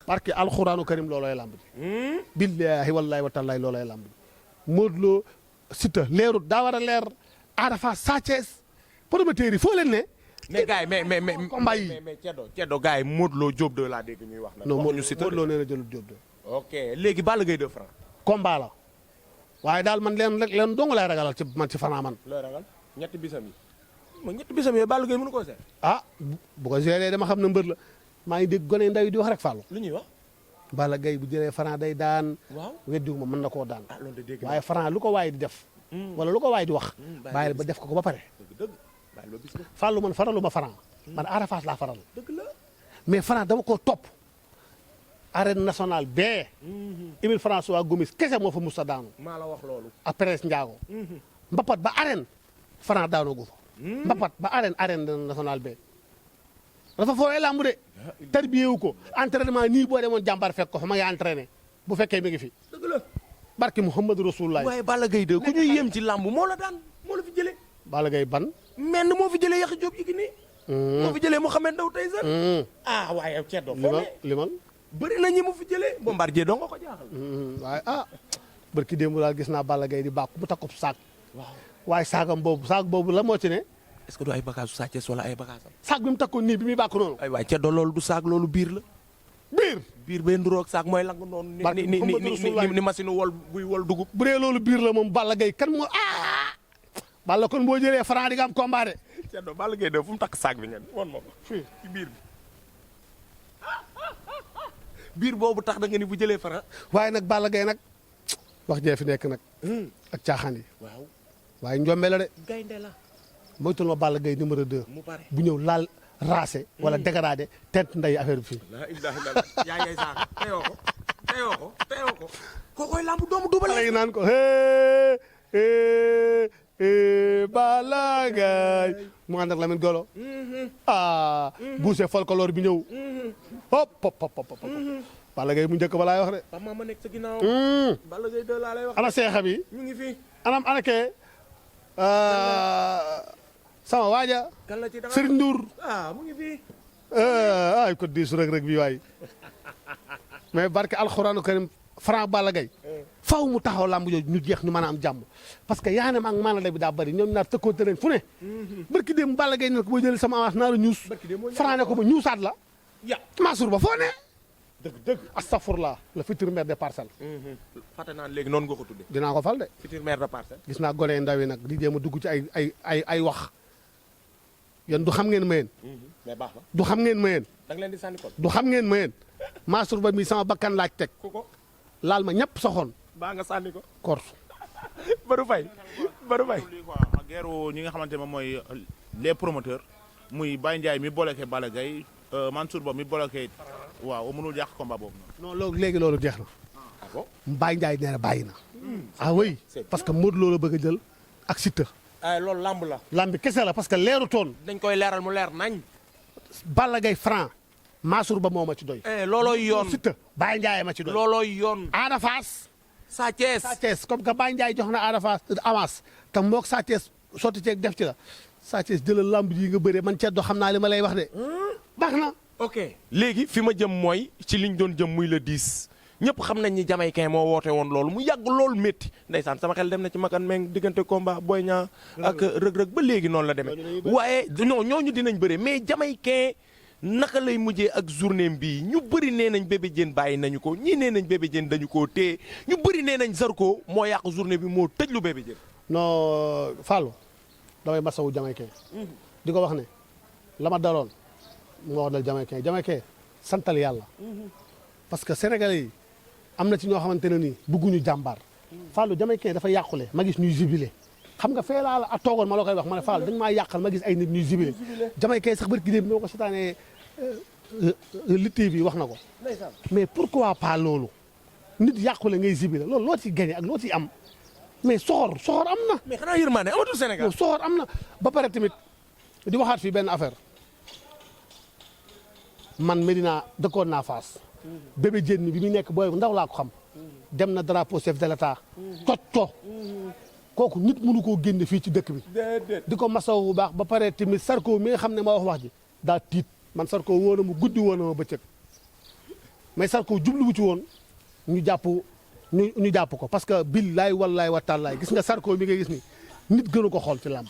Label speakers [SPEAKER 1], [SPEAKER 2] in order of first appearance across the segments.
[SPEAKER 1] parce que alxuraanu karim loolooy lamb ji. billaahi wallaahi wa taalaahi loolooy lamb ji. Modou Lo Siteu leerut daa war a leer Ada Fass Sa Thiès promoteurs yi foo leen ne.
[SPEAKER 2] mais gars yi mais
[SPEAKER 1] combat yi
[SPEAKER 2] mais Ceddo gars yi Modou Lo Diop 2 laa dégg ñuy wax nag.
[SPEAKER 1] non
[SPEAKER 2] waxuñu Siteu
[SPEAKER 1] Modou Lo nee na jëlul Diop 2.
[SPEAKER 2] ok léegi Balla Gaye 2 Franc.
[SPEAKER 1] combat la waaye daal man leen dong lay ragalal ci man ci Franc man.
[SPEAKER 2] looy ragal ñetti bisam yi. ma ñetti bisam yooyu Balla Gaye mënu koo seet.
[SPEAKER 1] ah bu ko géré dama xam ne mbër la maa ngi dégg gone ndaw yi di wax rek Fallou.
[SPEAKER 2] lu ñuy wax.
[SPEAKER 1] Balla Gaye bu jëlee Franc day daan.
[SPEAKER 2] waaw
[SPEAKER 1] weddiwu ma mën na koo daan.
[SPEAKER 2] ah loolu de dégg
[SPEAKER 1] waaye Franc lu ko waay di def. wala lu ko waay di wax. bàyyi ba def ko ba pare.
[SPEAKER 2] dëgg bàyyi loo bis
[SPEAKER 1] Fallou man faralu ma Franc. man Ada Fass laa faral.
[SPEAKER 2] dëgg la.
[SPEAKER 1] mais Franc dama koo topp. arène nationale bee. Émile François Gomis kese moo fa musa daanu.
[SPEAKER 2] maa la wax loolu.
[SPEAKER 1] après Ndiago. mbapat ba arène Franc daanoo gu fa. mbapat ba arène nationale bee. dafa fooyee làmb de. tarbiyewu ko entraînement nii boo demoon jàmbaar fekk ko fa ma ngi entraîné bu fekkee mi ngi fi.
[SPEAKER 2] dëgg la.
[SPEAKER 1] barki Mouhamadou Rasulullah.
[SPEAKER 2] waaye Balla Gaye 2 ku ñuy yem ci làmb moo la daan moo la fi jëlee.
[SPEAKER 1] Balla Gaye ban.
[SPEAKER 2] menn moo fi jëlee Yaxya Jóob Yékini. moo fi jëlee Mouhamed Ndao Tyson. ah waaye yow Ceddo.
[SPEAKER 1] limal
[SPEAKER 2] bëri na ñi mu fi jëlee. Bombardier doo nga ko jaaxal.
[SPEAKER 1] waaye barki démb daal gis naa Balla Gaye di bàkku mu takku saak.
[SPEAKER 2] waaw
[SPEAKER 1] waaye saak boobu la moo ci ne.
[SPEAKER 2] est-ce que du ay bagage su Sa Thiès wala ay bagage am.
[SPEAKER 1] saak bi mu takkoon nii bi muy bàkku noonu.
[SPEAKER 2] ay waay Ceddo loolu du saak loolu biir la. biir bee nduroog saak mooy lang noonu. ni machine wol buy wol dugub.
[SPEAKER 1] bu dee loolu biir la moom Balla Gaye kan moo Balla kon boo jëlee Franc di nga am combat de.
[SPEAKER 2] Ceddo Balla Gaye de fu mu takk saak bi ngeen won ma ko fii ci biir bi. biir boobu tax da nga ni bu jëlee Franc.
[SPEAKER 1] waaye nag Balla Gaye nag wax jee fi nekk nag. ak caaxaan yi.
[SPEAKER 2] waaw
[SPEAKER 1] waaye njombe la de.
[SPEAKER 2] gaynde la.
[SPEAKER 1] moytul ma Balla Gaye numéro 2.
[SPEAKER 2] mu pare
[SPEAKER 1] bu ñëw laal raase. wala dégradé tent nday affaire bi fii.
[SPEAKER 2] la ilaha illallah yaa ngay saaka teyoo ko koo koy lamb doomu dubale.
[SPEAKER 1] xale yi naan ko Balla Gaye mu ànd ak Lamine Golo. buuse folklore bi ñëw. hop hop hop hop. Balla Gaye mu njëkk ba laay wax de.
[SPEAKER 2] Papa ma nekk sa ginnaaw. Balla Gaye 2 laa lay wax.
[SPEAKER 1] ana seexam yi.
[SPEAKER 2] ñu ngi fi.
[SPEAKER 1] ana kee. sama waaja.
[SPEAKER 2] kan la ci dara
[SPEAKER 1] Serigne Ndour.
[SPEAKER 2] mu ngi fi.
[SPEAKER 1] ay ko diisu rek bi waay. mais barke alxuraanu karim Franc Balla Gaye faw mu taxaw làmb jooju ñu jeex ñu mën a am jàmm parce que yaa ne ma ak maanaam bi daa bëri ñoom ñaar tëkkoonte leen fu ne. barki démb Balla Gaye ne ko boo jëlee sama avance naa la ñuus. Franc ne ko ba ñuusaat la.
[SPEAKER 2] ya
[SPEAKER 1] Mansour ba foo ne.
[SPEAKER 2] dëgg.
[SPEAKER 1] astafurlah le futur maire des parcelles.
[SPEAKER 2] fàtte naa léegi noonu nga ko tuddee.
[SPEAKER 1] dinaa ko fal de.
[SPEAKER 2] futur maire de Parcelles.
[SPEAKER 1] gis naa gone ndaw yi nag di jéem a dugg ci ay wax yéen du xam ngeen ma yéen.
[SPEAKER 2] mais baax na.
[SPEAKER 1] du xam ngeen ma yéen.
[SPEAKER 2] da nga leen di sànni kon.
[SPEAKER 1] du xam ngeen ma yéen. Mansour ba mi sama bakkan laaj teg.
[SPEAKER 2] ku ko.
[SPEAKER 1] laal ma ñëpp soxoon.
[SPEAKER 2] baa nga sànni ko.
[SPEAKER 1] korte.
[SPEAKER 2] Badou Faye.
[SPEAKER 3] lii quoi guerre ñi nga xamante ne mooy les promoteurs muy Baye Ndiaye mi bloqué Balla Gaye Mansour Ba mi bloqué waaw mënul yàq combat boobu noonu.
[SPEAKER 1] non loolu léegi loolu jeex na.
[SPEAKER 2] ah bon.
[SPEAKER 1] Baye Ndiaye nee na bàyyi na. ah oui parce que Modou Lo la bëgg a jël ak Siteu.
[SPEAKER 2] loolu lamb la.
[SPEAKER 1] lamb bi kese la parce que leeru toon
[SPEAKER 2] dañ koy leeral mu leer nañ.
[SPEAKER 1] Balla Gaye Franc Mansour Ba moo ma ci doy.
[SPEAKER 2] loolooy yoon.
[SPEAKER 1] Siteu Baye Ndiaye ma ci doy.
[SPEAKER 2] loolooy yoon.
[SPEAKER 1] Ada Fass.
[SPEAKER 2] Sa Thiès.
[SPEAKER 1] Sa Thiès comme que Baye Ndiaye jox na Ada Fass avance te moog Sa Thiès sotti ceeg def ci la Sa Thiès jëlal lamb ji nga bëree man Ceddo xam naa li ma lay wax de. baax na.
[SPEAKER 2] ok léegi fi ma jëm mooy ci liñ doon jëm muy le 10 ñëpp xam nañ ni Jamaïcain moo woote woon loolu mu yàgg loolu métti ndeysaan sama xel dem na ci makan meng diggante combat Boy Niang ak rëg-rëg ba léegi noonu la demee waaye non ñooñu dinañ bëre mais Jamaïcain naka lay mujjee ak journée bi ñu bëri nee nañ Bébé Diène bàyyi nañu ko ñii nee nañ Bébé Diène dañu koo téye ñu bëri nee nañ Zarko moo yàq journée bi moo tëj lu Bébé Diène.
[SPEAKER 1] non Fallou damay masawu Jamaïcain di ko wax ne la ma daloon moo wax dal Jamaïcain santal yàlla parce que sénégalais yi am na ci ñoo xamante ne nii bëgguñu jàmbaar Fallou Jamaïcain dafa yàqule ma gis ñuy jubilé xam nga fee laa la a toogoon ma la koy wax ma ne Fallou dañ maa yàqal ma gis ay nit ñuy jubilé Jamaïcain sax barki démb bi ma ko seetaanee Lutte TV wax na ko mais pourquoi pas loolu nit yàqule ngay jubilé loolu loo ci gagné ak loo ci am mais soxor am na
[SPEAKER 2] mais xanaa yërmande amatul Sénégal.
[SPEAKER 1] soxor am na ba pare tamit di waxaat fii benn affaire man Medina dëkkoon naa Fass Bébé Diène bi mu nekk booy ndaw laa ko xam dem na drapeau chef de l'état toj ko kooku nit mënu koo génne fii ci dëkk bi di ko masaw bu baax ba pare tamit Sarko mi nga xam ne ma wax ji daa tiit man Sarko wóor na mu guddi wóor na ma bëccëg mais Sarko jubluwu ci woon ñu jàpp ko parce que billaay wallaay wa taalaay gis nga Sarko mi ngay gis ni nit gënu ko xool ci làmb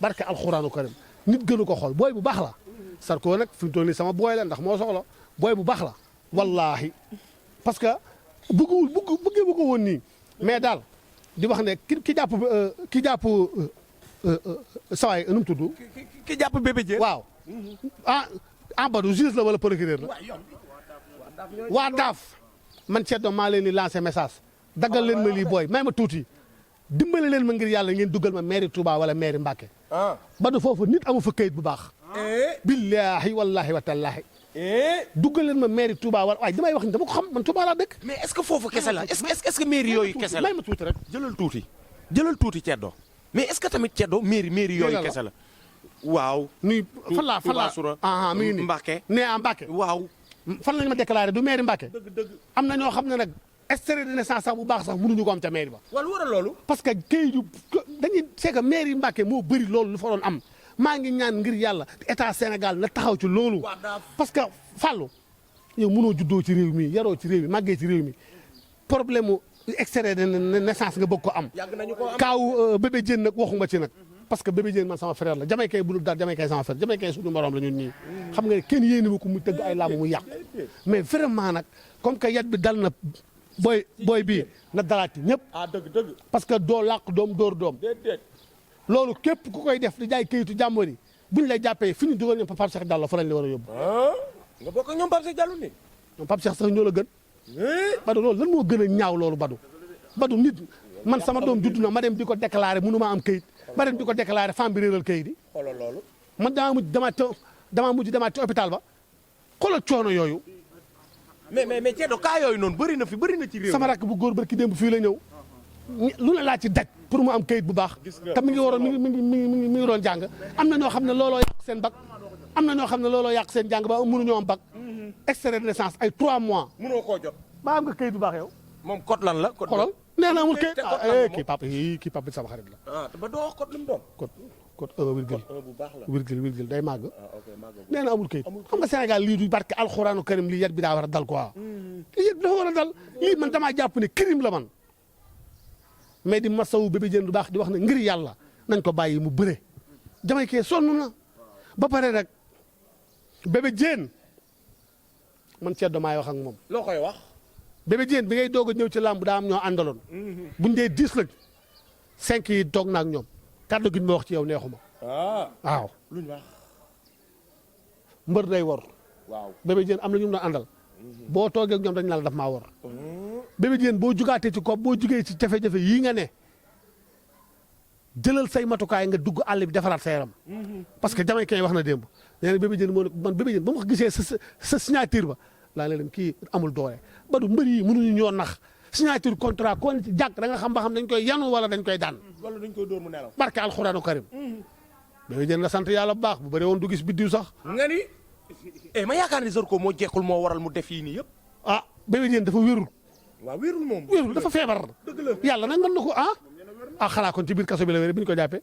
[SPEAKER 1] barke alxuraanu karim nit gënu ko xool booy bu baax la Sarko nag fi mu toll nii sama booy la ndax moo soxla booy bu baax la wallaahi parce que bëggee bu ko woon nii mais daal di wax ne ki jàpp sawaay nu mu tudd
[SPEAKER 2] ki jàpp Bébé Diène
[SPEAKER 1] waaw en badu juge la wala procureur la waa daaf man Ceddo maa leen di lancé message daggal leen ma lii booy may ma tuuti dimbale leen ma ngir yàlla ngeen duggal ma mairie Touba wala mairie Mbacké badu foofu nit amu fa kayit bu baax billaahi wallahi wa tallaahi duggal leen ma mairie Touba wala waaye damay wax ni dama ko xam man Touba laa dëkk
[SPEAKER 2] mais est-ce que foofu kese la est-ce que mairie yooyu kese la
[SPEAKER 1] may ma tuuti rek
[SPEAKER 2] jëlal tuuti Ceddo mais est-ce que tamit Ceddo mairie yooyu kese la waaw
[SPEAKER 1] nuy fan laa mi ngi nii
[SPEAKER 2] Mbacké
[SPEAKER 1] nee a Mbacké
[SPEAKER 2] waaw
[SPEAKER 1] fan lañ ma déclaré du mairie Mbacké
[SPEAKER 2] dëgg
[SPEAKER 1] am na ñoo xam ne nag extrait de naissance sax bu baax sax mënuñu ko am ca mairie ba
[SPEAKER 2] wala waral loolu
[SPEAKER 1] parce que kayit yu dañuy c'est que mairie Mbacké moo bëri loolu lu fa doon am maa ngi ñaan ngir yàlla état Sénégal na taxaw ci loolu parce que Fallou yow mënoo juddoo ci réew mi yaroo ci réew mi màggee ci réew mi problème mu extrait de naissance nga bëgg ko am kaaw Bébé Diène nag waxuma ci nag parce que Bébé Diène man sama frère la Jamaïcain bu dul daal Jamaïcain sama frère Jamaïcain suñu morom la ñun ñii xam nga ne kenn yéene wu ko mu tëgg ay làmb mu yàqu mais vraiment nag comme que yat bi dal na booy bii na dalaati ñëpp
[SPEAKER 2] dëgg
[SPEAKER 1] parce que doo làq doom dóor doom loolu képp ku koy def di jaay kayitu jàmbur yi buñ lay jàppee fi ñu dugal ñoom Pape Cheikh Diallo fa lañ la war a yóbbu
[SPEAKER 2] nga bokk ak ñoom Pape Cheikh Diallo ni
[SPEAKER 1] ñoom Pape Cheikh sax ñoo la gën Badou loolu lan moo gën a ñaaw loolu Badou nit man sama doom judd na ma dem di ko déclaré mënu ma am kayit ma dem di ko déclaré femme bi réeral kayit yi
[SPEAKER 2] xoolal loolu
[SPEAKER 1] man damaa mujj demaat ci hôpital ba xoolal coono yooyu
[SPEAKER 2] mais Ceddo kaa yooyu noonu bëri na ci réew
[SPEAKER 1] sama rakk bu góor barki démb fii la ñëw lu ne laa ci daj pour mu am kayit bu baax te mi ngi waroon mi ngi doon jàng am na ñoo xam ne looloo yàq seen bac am na ñoo xam ne looloo yàq seen jàng ba mënuñoo am bac extrait de naissance ay 3 mois
[SPEAKER 2] mënoo koo jot
[SPEAKER 1] ba am nga kayit bu baax yow
[SPEAKER 2] moom code lan la
[SPEAKER 1] xoolal nee na amul kayit kii papa sama xarit la
[SPEAKER 2] ba doo wax code lu mu doon
[SPEAKER 1] code 1 virgule
[SPEAKER 2] bu baax la
[SPEAKER 1] virgule day màgg nee na amul kayit xam nga Sénégal lii du barke alxuraanu karim lii yat bi daa war a dal quoi lii yat bi dafa war a dal lii man damaa jàpp ne crime la man mais di masawu Bébé Diène du baax di wax ne ngir yàlla nañ ko bàyyi mu bëre Jamaïcain sonn na ba pare rek Bébé Diène man Ceddo maay wax ak moom
[SPEAKER 2] loo koy wax
[SPEAKER 1] Bébé Diène bi ngay doog a ñëw ci làmb daa am ñoo àndaloon buñ dee 10 lañ 5 yi toog na ak ñoom kàddu gi ñu ma wax ci yow neexuma waaw
[SPEAKER 2] luñ wax
[SPEAKER 1] mbër day wor
[SPEAKER 2] waaw
[SPEAKER 1] Bébé Diène am na ñu mu doon àndal boo toogee ak ñoom dañ la daf maa wor Bébé Diène boo jugaatee ci ko boo jugee ci jafe-jafe yii nga ne jëlal say matukaay nga dugg àll bi defaraat sa yaram parce que Jamaïcain wax na démb nee na Bébé Diène moo ne man Bébé Diène ba ma ko gisee sa signature ba laa ne leen kii amul doole Badou mbër yi mënuñu ñoo nax signature contrat ko ci jàkk da nga xam ba xam dañ koy yanu wala dañ koy daan
[SPEAKER 2] wala dañ koy dóor mu nelaw
[SPEAKER 1] barke alxuraanu karim Bébé Diène la sant yàlla bu baax bu bëree woon du gis biddiw sax
[SPEAKER 2] nga ni ma yaakaar ni Zarko moo jekkul moo waral mu def yii nii yëpp
[SPEAKER 1] Bébé Diène dafa wérul
[SPEAKER 2] waaw wérul moom
[SPEAKER 1] wérul dafa feebar
[SPEAKER 2] dëgg la
[SPEAKER 1] yàlla nag mën na ko xanaa kon ci biir kaso bi la wéree bi ñu ko jàppee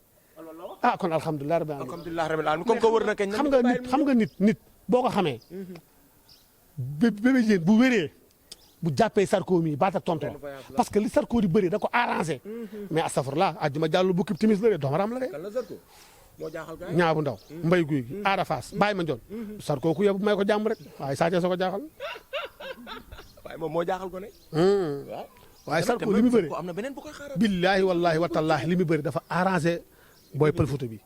[SPEAKER 1] kon alhamdulilah rabbil alamin
[SPEAKER 2] alhamdulilah rabbil alamin comme que wër na kañ
[SPEAKER 1] xam nga nit boo ko xamee Bébé Diène bu wéree bu jàppee Sarko mi baat ak tonton parce que li Sarko di bëri da ko arrangé mais astafurlah àjjuma jàllu bu kib timis la de doomaram la de ñaa bu ndaw mbay guy gi aada faas bàyyi ma njoon Sarko ku yóbbu may ko jàmm rek waaye Sa Thiès ko jaaxal
[SPEAKER 2] waaye moom moo jaaxal ko ne
[SPEAKER 1] waaw waaye Sarko li mu bëri
[SPEAKER 2] am na beneen bu koy xaaral
[SPEAKER 1] billaahi wallaahi watallaahi li mu bëri dafa arrangé booy pël Fuuta bi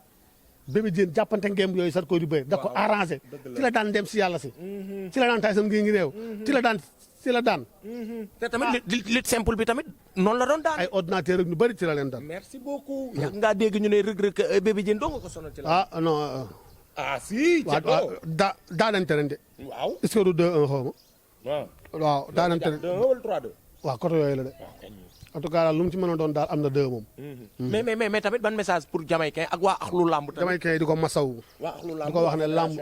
[SPEAKER 1] Bébé Diène jàppante ngemb yooyu Sarko di bëri da ko arrangé ci la daan dem si yàlla si ci la daan tay sam ngi néew ci la daan
[SPEAKER 2] te tamit lit simple bi tamit noonu la doon daan
[SPEAKER 1] ay ordinateur rek ñu bëri ci la leen daan
[SPEAKER 2] merci beaucoup yàgg ngaa dégg ñu ne rëg-rëg Bébé Diène doo nga ko sonal ci la
[SPEAKER 1] non
[SPEAKER 2] si
[SPEAKER 1] waaw daanante ren de
[SPEAKER 2] waaw
[SPEAKER 1] est-ce que du 2-1 xaw ma waaw daanante ren
[SPEAKER 2] 2-1 wala 3-2
[SPEAKER 1] waaw côté yooyu la de en tout cas daal lu mu ci mën a doon daal am na 2 moom
[SPEAKER 2] mais tamit ban message pour Jamaïcain ak waa axlu lamb
[SPEAKER 1] Jamaïcain di ko masaw
[SPEAKER 2] waa axlu lamb
[SPEAKER 1] di ko wax ne lamb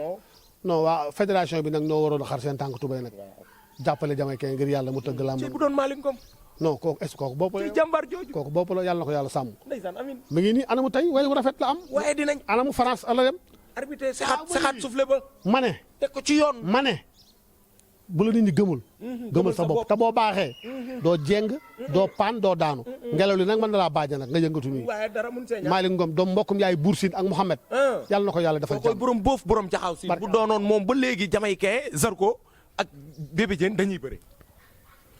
[SPEAKER 1] non waa fédération bi nag ñoo waroon a xar seen tànk tubay nag jàppale Jamaïcain ngir yàlla mu tëgg lamb
[SPEAKER 2] ci bu doon Malick Ngom
[SPEAKER 1] non kooku est-ce que kooku bopp la
[SPEAKER 2] ci jàmbaar jooju
[SPEAKER 1] kooku bopp la yàlla na ko yàlla sàmm
[SPEAKER 2] ndeysaan amin
[SPEAKER 1] mi ngi nii anamu tey way wu rafet la am
[SPEAKER 2] waaye dinañ
[SPEAKER 1] anamu France ala dem
[SPEAKER 2] arbitre saxaat soufflé ba
[SPEAKER 1] ma ne
[SPEAKER 2] teg ko ci yoon
[SPEAKER 1] ma ne bu la nit ñi gëmul. gëmal sa bopp te boo baaxee. doo jéng doo paan doo daanu. ngelaw li nag mën na laa baaja nag nga yëngatu nii.
[SPEAKER 2] waaye dara mun see ñàkk.
[SPEAKER 1] Malick Ngom doom mbokkum yaay Bour Sine ak Mouhamed. yàlla na ko yàlla defal
[SPEAKER 2] koy
[SPEAKER 1] jàmm.
[SPEAKER 2] borom boof borom jaxaw si bu doonoon moom ba léegi Jamaïcain Zarko ak Bébé Diène dañuy bëre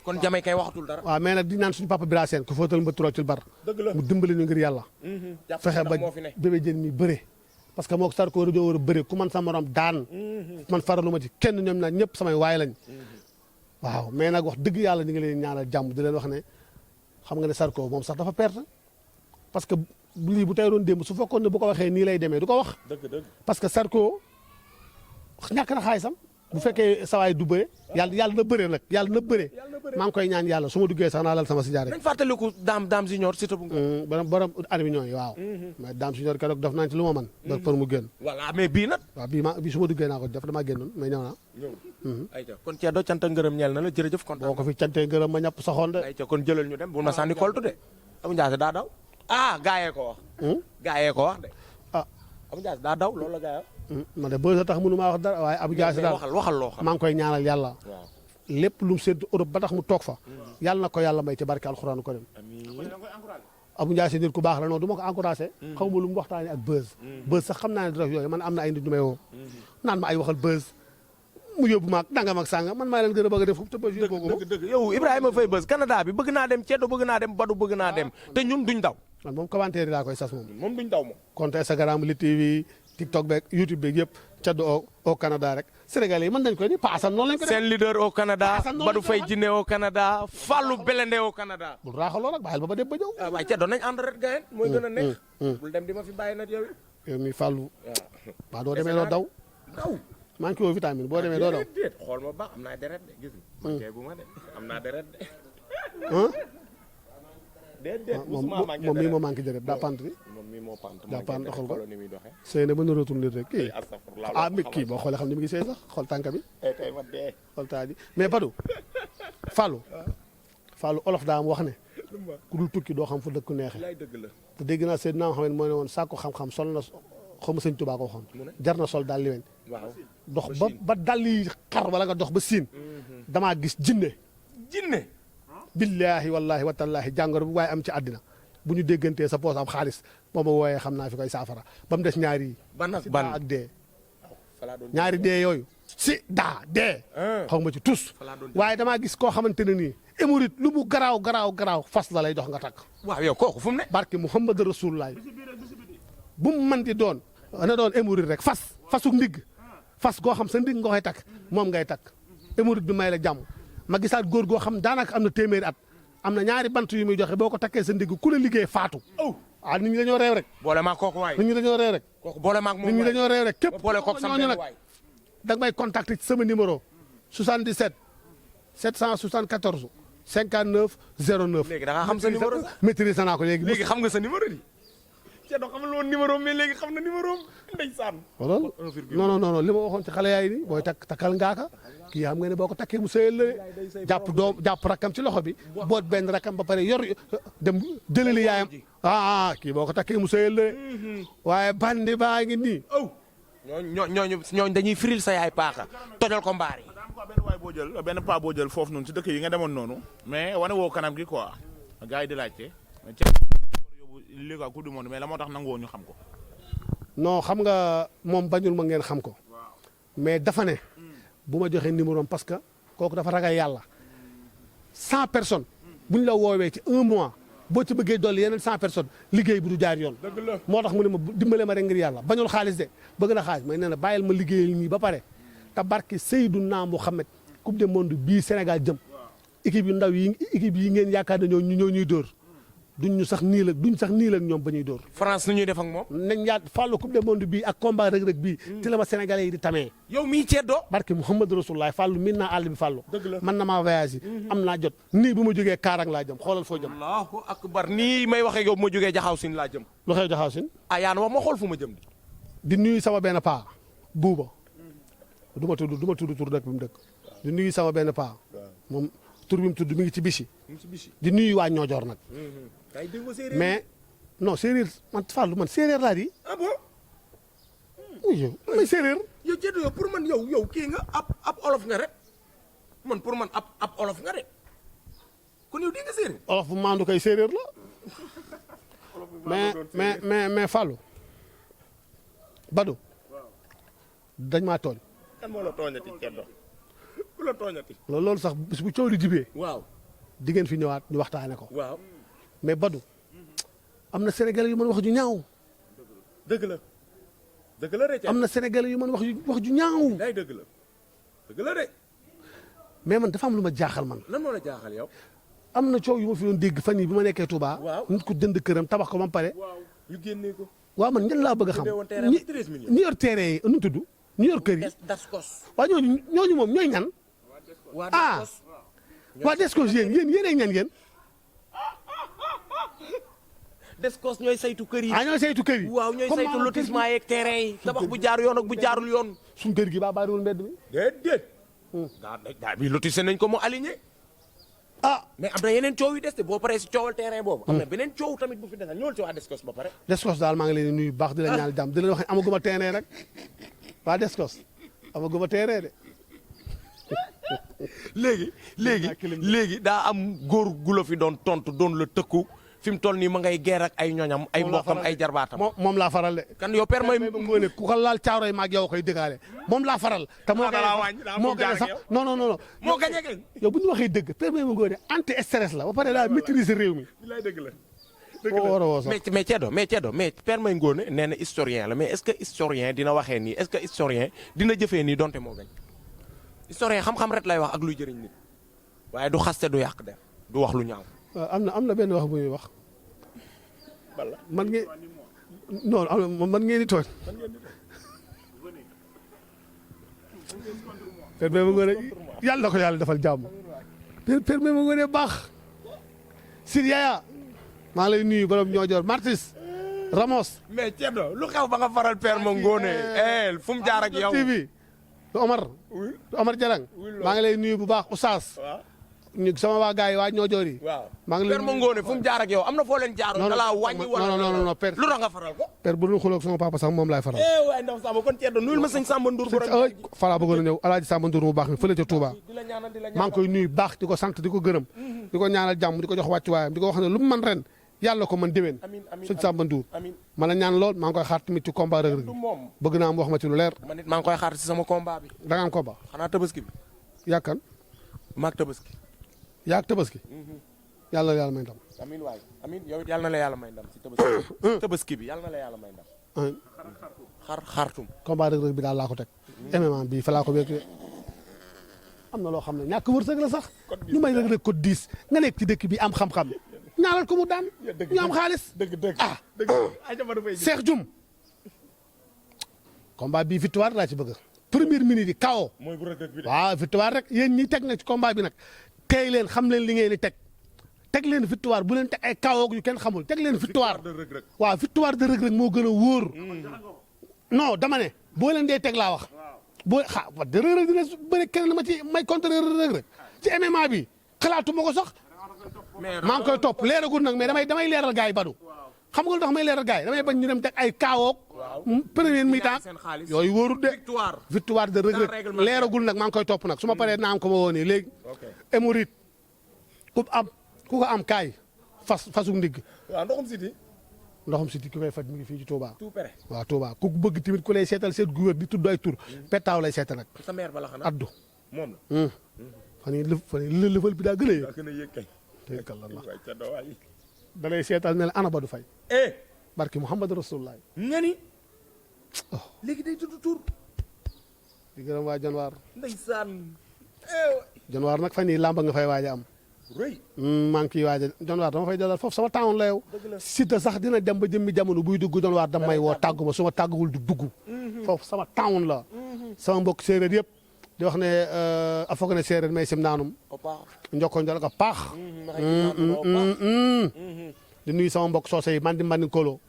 [SPEAKER 2] kon Jamaïcain waxatul dara.
[SPEAKER 1] waaw mais nag di naan suñu papa Bira Sène ku fóotal mba turoo ci bar.
[SPEAKER 2] dëgg la
[SPEAKER 1] mu dimbali ñu ngir yàlla. fexe ba Bébé Diène mi bëre. parce que moo ko Zarko rajo war a bëre ku man sa morom daan. man faralu ma ci kenn ñoom ñaar ñëpp samay waay lañ. waaw mais nag wax dëgg yàlla ñu ngi leen ñaanal jàmm di leen wax ne xam nga ne Zarko moom sax dafa perte parce que lii bu tey doon démb su fekkoon ne bu ko waxee nii lay demee du ko wax.
[SPEAKER 2] dëgg
[SPEAKER 1] parce que Zarko ñàkk na xaalisam bu fekkee sawaay du bëre yàlla na bëre nag yàlla na bëre maa ngi koy ñaan yàlla su ma duggee sax naa lal sama sijaare.
[SPEAKER 2] dañ fàttaliku Dame Junior Siteu bu
[SPEAKER 1] borom arbiñoo yi waaw. mais Dame Junior keroog def nañ ci lu ma mën. ba pour mu génn.
[SPEAKER 2] voilà mais bii nag.
[SPEAKER 1] waaw bii su ma duggee naa ko def damaa génnoon mais ñëw naa.
[SPEAKER 2] ayca kon Ceddo cant ak ngërëm ñeel na la jërëjëf kontaan.
[SPEAKER 1] boo ko fi cantee ngërëm ma ñàpp saxoon de.
[SPEAKER 2] ayca kon jëlal ñu dem bu ma sànni koltu de. Abou Ndiassé daa daw. gaayee ko wax. gaayee ko wax de. Abou Ndiassé daa daw loolu la gaayee.
[SPEAKER 1] man de boo tax mënu maa wax dara waaye Abou Ndiassé daal
[SPEAKER 2] waxal loo xam.
[SPEAKER 1] maa ngi koy ñaanal yàlla.
[SPEAKER 2] waaw
[SPEAKER 1] lépp lu mu séntu Europe ba tax mu toog fa. yàlla na ko yàlla may ci barke alxuraanu ko dem. Abou Ndiassé nit ku baax la noonu du ma ko encouragé. xaw ma lu mu waxtaanee ak Beuz sax xam naa ne du def yooyu man am na ay nit ñu may woo. naan ma ay waxal Beuz mu yóbbu maag dangam ak sànga man maa leen gën a bëgg a def te Beuz yóbbu ko.
[SPEAKER 2] dëgg yow Ibrahima Faye Beuz Canada bi bëgg naa dem Ceddo bëgg naa dem Badou bëgg naa dem te ñun duñ daw.
[SPEAKER 1] man moom commentaire yi laa koy sas moom.
[SPEAKER 2] moom duñ daw moom.
[SPEAKER 1] compte Instagram li TV TikTok beeg YouTube beeg yëpp Ceddo au Canada rek Sénégalais yi mën nañ ko ni paasan noonu lañ ko def.
[SPEAKER 2] seen leader au Canada
[SPEAKER 1] Paasan noonu
[SPEAKER 2] Badou
[SPEAKER 1] lañ ko
[SPEAKER 2] Faye
[SPEAKER 1] def.
[SPEAKER 2] Djiné au Canada Fallou Belende au Canada.
[SPEAKER 1] bul raaxaloo nag bàyyil ba dem ba ñëw.
[SPEAKER 2] waaye Ceddo nañ ànd rek gayen mooy gën a neex. bul dem di ma fi bàyyi nag yow.
[SPEAKER 1] yow mi Fallou.
[SPEAKER 2] waaw.
[SPEAKER 1] waaw doo demee doo daw.
[SPEAKER 2] daw.
[SPEAKER 1] maa ngi ci woo vitamine boo demee doo daw.
[SPEAKER 2] déet xool ma baax am naa deret de gis nga. man bu ma de am naa deret de. déet
[SPEAKER 1] moom mii moo manqué deret daa pant bi.
[SPEAKER 2] moom mii moo pant.
[SPEAKER 1] daa pant xool ko
[SPEAKER 2] ni muy doxee.
[SPEAKER 1] sëy na ba na retourné rek kii.
[SPEAKER 2] astafurlah
[SPEAKER 1] ah mais kii boo xoolee xam ne mi ngi sëy sax xool tànk bi.
[SPEAKER 2] tey ma dee.
[SPEAKER 1] xool taa ji mais Badou. Fallou olof daa am wax ne. ku dul tukki doo xam fu dëkk neexee.
[SPEAKER 2] lay dëgg la.
[SPEAKER 1] te dégg naa Seydina Muhammad moo ne woon sàkku xam-xam sol na xaw ma sëñ Tuubaa ko waxoon. jar na sol daal li weñ.
[SPEAKER 2] waaw
[SPEAKER 1] dox ba dal yi xar wala nga dox ba siin. damaa gis jinne.
[SPEAKER 2] jinne.
[SPEAKER 1] billaahi wallaahi watallaahi jàngoro bu waaye am ci àddina bu ñu déggantee sa poos am xaalis boo ma wooyee xam naa fi koy saafara ba mu des ñaari yi.
[SPEAKER 2] ban ak
[SPEAKER 1] si
[SPEAKER 2] ban
[SPEAKER 1] daa ak dee. ñaari dee yooyu. si daa dee. xaw ma ci tus. waaye damaa gis koo xamante ne nii. émorite lu mu garaaw fas la lay jox nga takk.
[SPEAKER 2] waaw yow kooku fu mu ne.
[SPEAKER 1] barke Muhammad Rasulullah bu mu mën di doon na doon émorite rek fasu ndigg fas goo xam sa ndigg nga koy takk moom ngay takk émorite bi may la jàmm ma gisaat góor goo xam daanaka am na téeméeri at am na ñaari bant yu muy joxe boo ko takkee sa ndigg ku la liggéey faatu. ah nit ñi dañoo réew rek.
[SPEAKER 2] boole maag kooku waay.
[SPEAKER 1] nit ñi dañoo réew rek.
[SPEAKER 2] kooku boole maag moom
[SPEAKER 1] nit ñi dañoo réew rek képp
[SPEAKER 2] boole koog sama
[SPEAKER 1] ñooñu
[SPEAKER 2] benn
[SPEAKER 1] nag
[SPEAKER 2] waay.
[SPEAKER 1] da nga may contacter ci sama numéro 77 774 59 09.
[SPEAKER 2] léegi da nga xam sa numéro sax.
[SPEAKER 1] maîtrise naa ko léegi.
[SPEAKER 2] léegi xam nga sa numéro di. Ceddo xamul woon numéro mais léegi xam na numéro ndeysaan.
[SPEAKER 1] loolu non li ma waxoon ci xale yaay ni booy takkal ngaaka kii xam nga ne boo ko takkee mu sëyal la jàpp rakkam ci loxo bi boot benn rakkam ba pare yor dem jëlali yaayam kii boo ko takkee mu sëyal la waaye bandi baa ngi nii.
[SPEAKER 2] ñooñu dañuy firil sa yaay paaka tojal ko mbaar yi.
[SPEAKER 3] benn waay boo jël benn paa boo jël foofu noonu si dëkk yi nga demoon noonu mais wane woo kanam gi quoi gars yi di laajte yóbbu lii quoi coupe du monde mais la moo tax nangu woon ñu xam ko.
[SPEAKER 1] non xam nga moom bañul ma ngeen xam ko mais dafa ne bu ma joxee numéro am parce que kooku dafa ragal yàlla 100 personnes buñ la woowee ci 1 mois boo ci bëggee dolli yeneen 100 personnes liggéey bi du jaar yoon. moo tax mu ne ma dimbale ma rek ngir yàlla bañul xaalis de bëgg na xaalis mais nee na bàyyil ma liggéeyal nii ba pare te barki Seydouna Mohamed coupe du monde bii Sénégal jëm équipe yu ndaw yi équipe yi ngeen yaakaar ne ñoo ñuy dóor duñ sax nii la ñoom ba ñuy dóor.
[SPEAKER 2] France nu ñuy def ak moom.
[SPEAKER 1] nañ yaat Fallou coupe du monde bii ak combat rëg-rëg bii. ci la ma Sénégalais yi di tamee.
[SPEAKER 2] yow mii Ceddo.
[SPEAKER 1] barke Mouhamed Rasulullah Fallou min naa àll bi Fallou.
[SPEAKER 2] dëgg la
[SPEAKER 1] man na maa voyage am naa jot nii bu ma jógee Kaarang laa jëm xoolal foo jëm.
[SPEAKER 2] allahu akbar nii may waxee yow bu ma jógee Jaxaaw Siin laa jëm.
[SPEAKER 1] lu xew Jaxaaw Siin.
[SPEAKER 2] yaa wax ma xool fu ma jëm.
[SPEAKER 1] di nuyu sama benn paa buuba du ma tudd tur dëkk bi mu dëkk. di nuyu sama benn paa. moom tur bi mu tudd mi ngi ci bisi. di nuyu waa Ñoojoor nag. mais non séeréer man Fallou man séeréer laa di.
[SPEAKER 2] ah bon.
[SPEAKER 1] yow may séeréer.
[SPEAKER 2] yow Ceddo yow pour man yow kii nga ab olof nga rek. man pour man ab olof nga de kon yow dégg nga séeréer.
[SPEAKER 1] olof bu maandu koy séeréer la mais Fallou Badou dañ maa tooñ.
[SPEAKER 2] kan moo la tooñati ceddo ku la tooñati.
[SPEAKER 1] loolu sax bis bu coow li jibee
[SPEAKER 2] waaw
[SPEAKER 1] di ngeen fi ñëwaat ñu waxtaane ko.
[SPEAKER 2] waaw.
[SPEAKER 1] mais Badou am na sénégalais yu mën wax ju ñaaw.
[SPEAKER 2] dëgg la dëgg la de.
[SPEAKER 1] am na sénégalais yu mën wax ju ñaaw.
[SPEAKER 2] day dëgg la de.
[SPEAKER 1] mais man dafa am lu ma jaaxal man.
[SPEAKER 2] lan moo la jaaxal yow.
[SPEAKER 1] am na coow yu ma fi doon dégg fan yii bi ma nekkee Touba.
[SPEAKER 2] waaw
[SPEAKER 1] nit ko jënd këram tabax ko ba mu pare.
[SPEAKER 2] waaw ñu génnee ko.
[SPEAKER 1] waaw man ñan laa bëgg a xam.
[SPEAKER 2] woon terrain bi 13 millions.
[SPEAKER 1] ñi yor terrain yi nu mu tudd ñu yor kër yi.
[SPEAKER 2] Descos.
[SPEAKER 1] waaw ñooñu moom ñooy ñan.
[SPEAKER 2] waa
[SPEAKER 1] ah waa Descos yéen ay ñan yéen.
[SPEAKER 2] Descos ñooy saytu kër yi.
[SPEAKER 1] ñooy saytu kër yi.
[SPEAKER 2] waaw ñooy saytu lotissement yeeg terrain yi. tabax bu jaar yoon ak bu jaarul yoon.
[SPEAKER 1] suñu kër gi baa baariwul mbedd mi.
[SPEAKER 2] déedéet. daa bi lotissé nañ ko mu aligné. mais am na yeneen coow yu des te boo paree si coowal terrain boobu. am na beneen coow tamit bu fi desal ñëwal ci waa Descos ba pare.
[SPEAKER 1] Descos daal maa ngi leen di nuyu bu baax di la ñaanal jàmm di leen wax ne amaguma terrain rek waa Descos amaguma terrain de.
[SPEAKER 2] léegi daa am góor gu la fi doon tontu doon la tëkku fi mu toll nii ma ngay geer ak ay ñoñam ay mbokkam ay jarbaatam.
[SPEAKER 1] moom laa faral de.
[SPEAKER 2] kan yow père may
[SPEAKER 1] ngoone ku ko laal caaro yi maag yow koy dëggaale moom laa faral. te moo gañe sax non.
[SPEAKER 2] moo gañe kay.
[SPEAKER 1] yow bu ñu waxee dëgg père may ngoone anti stress la ba pare daa maîtriser réew mi.
[SPEAKER 2] dëgg la.
[SPEAKER 1] boo war a woo sax
[SPEAKER 2] mais Ceddo père may ngoone nee na historien la mais est-ce que historien dina waxee nii est-ce que historien dina jëfee nii donte moo gañ. historien xam-xam rek lay wax ak luy jëriñ nit waaye du xaste du yàq der du wax lu ñaaw.
[SPEAKER 1] am na benn wax bu ñuy wax.
[SPEAKER 2] bala
[SPEAKER 1] man ngeen non man ngeen di tooñ. per me ma ngoone yàlla na ko yàlla defal jàmm. per me ma ngoone baax. Sir Yaya maa lay nuyu borom ñoojoor Martis Ramos.
[SPEAKER 2] mais Ceddo lu xew ba nga faral père ma ngoone fu mu jaar ak yow.
[SPEAKER 1] TV du Omar Jarang maa ngi lay nuyu bu baax Oustaz. ñu sama waa gars yi waa ñoojoor yi.
[SPEAKER 2] waaw
[SPEAKER 1] maa ngi leen
[SPEAKER 2] père ma ngoone fu mu jaar ak yow am na foo leen jaaroon. da laa wàññi wala
[SPEAKER 1] non père.
[SPEAKER 2] lu tax nga faral ko.
[SPEAKER 1] père bu dul xuloo ak sama papa sax moom laay faral.
[SPEAKER 2] waay ndaw Samba kon Ceddo nuyul ma sëñ Samba Ndour borom.
[SPEAKER 1] Fala bëggoon a ñëw Alaaji Samba Ndour mu baax mi fële ca Touba. maa ngi koy nuyu baax di ko sant di ko gërëm. di ko ñaanal jàmm di ko jox wàccuwaayam di ko wax ne lu mu man ren yàlla ko man déwén. sëñ Samba Ndour ma la ñaan lool maa ngi koy xaar tamit ci combat Reug Reug bëgg naa am wax ma ci lu leer.
[SPEAKER 2] man it maa ngi koy xaar ci sama combat bi.
[SPEAKER 1] da nga am combat.
[SPEAKER 2] xanaa tabaski bi.
[SPEAKER 1] yàkkan.
[SPEAKER 2] maag tabaski.
[SPEAKER 1] yaak tabaski. yàlla na yàlla may ndam.
[SPEAKER 2] amiin waay amiin yow it yàlla na la yàlla may ndam ci tabaski. tabaski bi yàlla na la yàlla may ndam. xartum.
[SPEAKER 1] combat Reug Reug bi daal laa ko teg. MMA bi fa laa ko wékk am na loo xam ne ñàkk wërsëg la sax. ñu may Reug Reug ko 10 nga nekk ci dëkk bi am xam-xam. ñaanal ko mu daan ñu am xaalis.
[SPEAKER 2] dëgg
[SPEAKER 1] Cheikh Dioum. combat bii victoire laa ci bëgg. première minute yi KO.
[SPEAKER 2] mooy bu Reug Reug bi de.
[SPEAKER 1] waaw victoire rek yéen ñi teg na ci combat bi nag tey leen xam leen li ngeen di teg leen victoire bu leen teg ay KO yu kenn xamul teg leen victoire. waaw victoire de Reug Reug moo gën a wóor. non dama ne boo leen dee teg laa wax. boo wax de Reug Reug dina bëri kenn ma ci may contre Reug Reug ci MMA bi xalaatu ma ko sax. maa ngi koy topp leeragul nag mais damay leeral gars yi Badou. xam nga lu tax may leeral gars yi damay bañ ñu dem teg ay KO. premier mi-temps yooyu wóorul de. victoire de Reug Reug leeragul nag maa ngi koy topp nag su ma paree naa am ko ma woo nii léegi. hémorroïde ku ko am kaay fasu ndigg.
[SPEAKER 2] waaw
[SPEAKER 1] ndoxum siti ki koy faj mi ngi fii ci Touba.
[SPEAKER 2] tout près
[SPEAKER 1] waaw Touba ku bëgg tamit ku lay seetal seet gu wér di tudd ay tur pettaaw lay seetal nag.
[SPEAKER 2] sa mère ba la xanaa
[SPEAKER 1] addu
[SPEAKER 2] moom la.
[SPEAKER 1] fan yii lëfal bi daa gën a yëg.
[SPEAKER 2] gën a yëg kay.
[SPEAKER 1] da lay seetal ne la ana Badou Faye. barki Muhammad Rasulullah.
[SPEAKER 2] nga ni. léegi day tudd tur.
[SPEAKER 1] di gërëm waa Janwaar.
[SPEAKER 2] ndeysaan.
[SPEAKER 1] Janwaar nag fan yii làmba nga fay waaj a am.
[SPEAKER 2] rëy.
[SPEAKER 1] maa ngi ciy waaj a Janwaar dama fay dalal foofu sama tawoon la yow. Siteu sax dina dem ba jëmmi jamono buy dugg Janwaar dama may woo tàggu ma su ma tàgguwul du dugg. foofu sama tawoon la. sama mbokk séeréer yëpp. di wax ne a foog ne séeréer may sim naanum. njokko njol ko paax. di nuyu sama mbokk soose yi man di mandi kolo.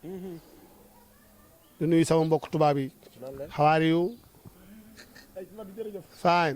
[SPEAKER 1] di nuyu sama mbokk tubaab yi. how are you? fine.